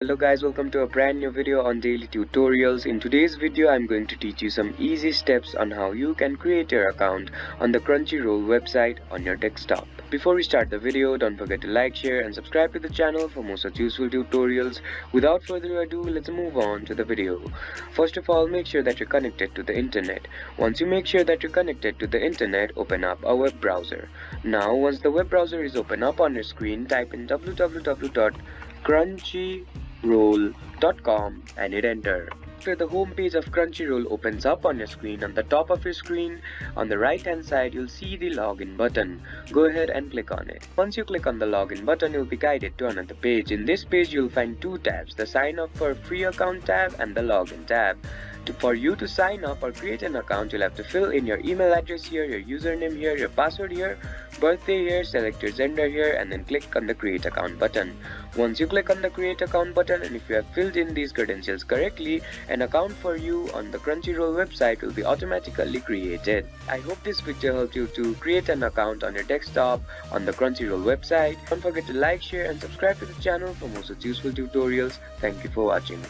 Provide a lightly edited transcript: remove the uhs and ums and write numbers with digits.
Hello guys, welcome to a brand new video on daily tutorials. In today's video, I'm going to teach you some easy steps on how you can create your account on the Crunchyroll website on your desktop. Before we start the video, don't forget to like, share and subscribe to the channel for more such useful tutorials. Without further ado, let's move on to the video. First of all, make sure that you're connected to the internet. Once you make sure that you're connected to the internet, open up a web browser. Now, once the web browser is open up on your screen, type in www.crunchyroll.com and hit enter. After the home page of Crunchyroll opens up on your screen, on the top of your screen, on the right hand side, you'll see the login button. Go ahead and click on it. Once you click on the login button, you'll be guided to another page. In this page, you'll find two tabs, the sign up for free account tab and the login tab. For you to sign up or create an account, you'll have to fill in your email address here, your username here, your password here, birthday here, select your gender here, and then click on the create account button. Once you click on the create account button, and if you have filled in these credentials correctly, an account for you on the Crunchyroll website will be automatically created. I hope this video helped you to create an account on your desktop on the Crunchyroll website. Don't forget to like, share and subscribe to the channel for more such useful tutorials. Thank you for watching.